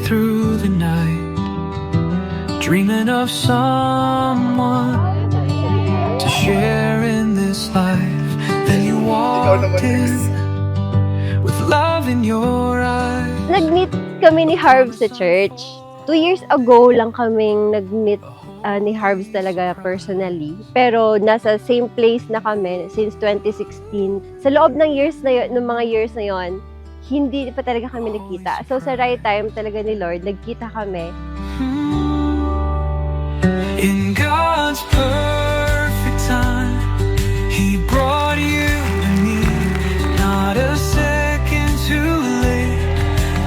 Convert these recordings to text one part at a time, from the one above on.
through the night, dreaming of someone to share in this life. Then you walked in with love in your eyes. Nag-meet kami ni Harv sa church. 2 years ago lang kaming nag-meet ni Harv talaga personally. Pero nasa same place na kami since 2016. Sa loob ng mga years na yon, hindi pa talaga kami nakita. So sa right time talaga ni Lord, nagkita kami. In God's perfect time, He brought you to me. Not a second too late,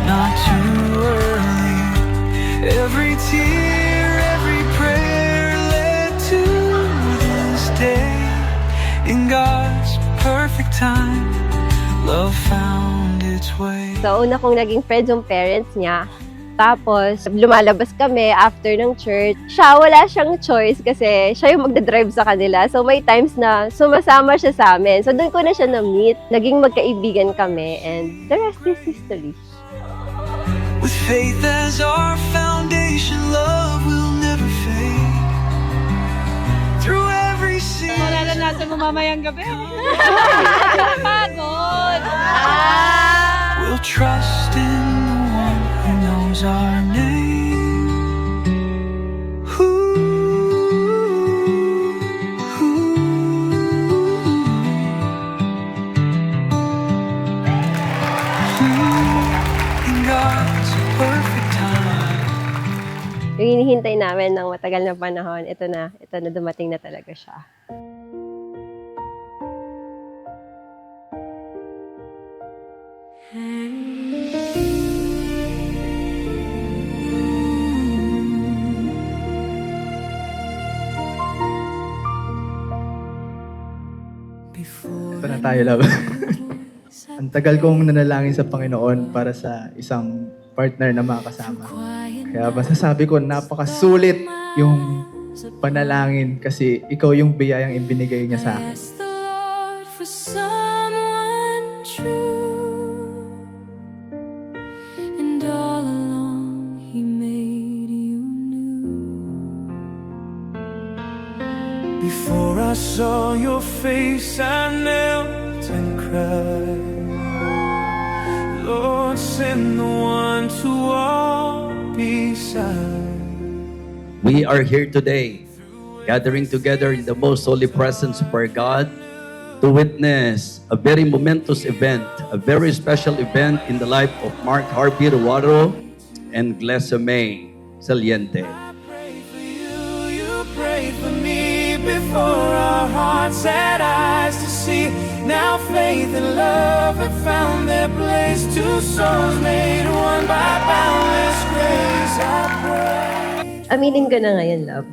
not too early. Every tear, every prayer led to this day. In God's perfect time, love found its way. So una kong naging friends yung parents niya. Tapos, lumalabas kami after ng church. Siya, wala siyang choice kasi siya yung magdadrive sa kanila. So, may times na sumasama siya sa amin. So, doon ko na siya na-meet. Naging magkaibigan kami and the rest is history. With faith as our foundation, love will never fade. Through every sin. Malalasan mo mamayang gabi. Pagod. We'll trust in the one who knows our name. In God's perfect time. Yung hinihintay namin ng matagal na panahon, ito na dumating na talaga siya. Ito na tayo, love. Ang tagal kong nanalangin sa Panginoon para sa isang partner na makasama. Kaya masasabi ko, napakasulit yung panalangin kasi ikaw yung biyayang ibinigay niya sa akin. Ask the Lord for someone true, and all along He made you new. Before I saw your face, I knelt and cried. Lord, send the one to walk beside. We are here today, gathering together in the most holy presence of our God to witness a very momentous event, a very special event in the life of Mark Harvey Ruaro and Glessa May Saliente. I pray for you, you pray for me before our hearts had eyes to see. Now faith and love have found their place. Two souls made one by boundless grace. I pray. Aminin ko na ngayon, love.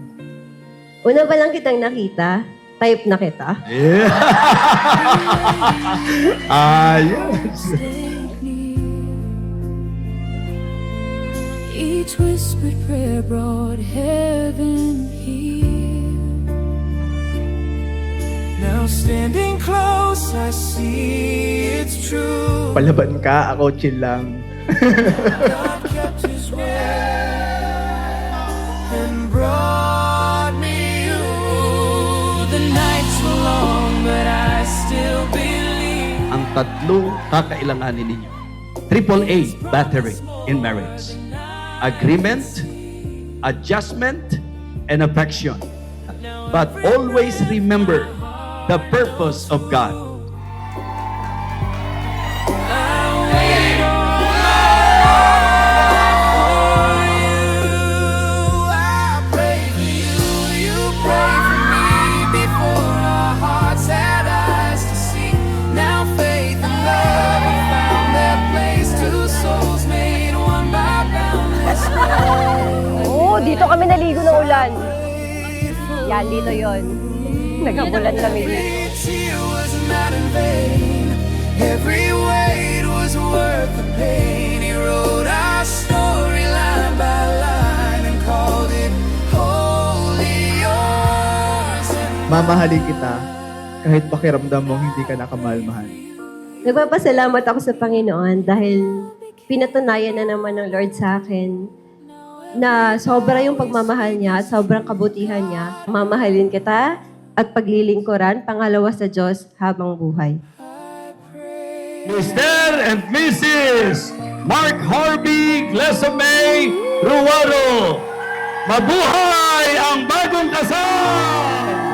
Una pa lang kitang nakita, type na kita. Yeah! Yes! Stayed near. Each whispered prayer brought heaven here. Now standing close, I see it's true. Palaban ka, ako chill lang. God kept His word and brought me you. The nights were long, but I still believe. Ang tatlong kakailanganin ninyo. AAA battery in marriage. Agreement, adjustment, and affection. But always remember the purpose of God. I wait all my life for you. I pray for you, you pray for me before our hearts had eyes to see. Now faith and love have found their place. Two souls made one by boundless grace. Oo, dito kami naligo ng ulan. Yan, dito yon. Nagabulan kami dito. Each tear was not in vain. Every weight was worth the pain. He wrote our story line by line and called it Holy Yours. Mamahalin kita kahit pakiramdam mo hindi ka nakamahal-mahal. Nagpapasalamat ako sa Panginoon dahil pinatunayan na naman ng Lord sa akin na sobra yung pagmamahal niya at sobrang kabutihan niya. Mamahalin kita at paglilingkuran, pangalawa sa Diyos habang buhay. Mr. and Mrs. Mark Harvey Glesame Ruaro. Mabuhay ang bagong kasal!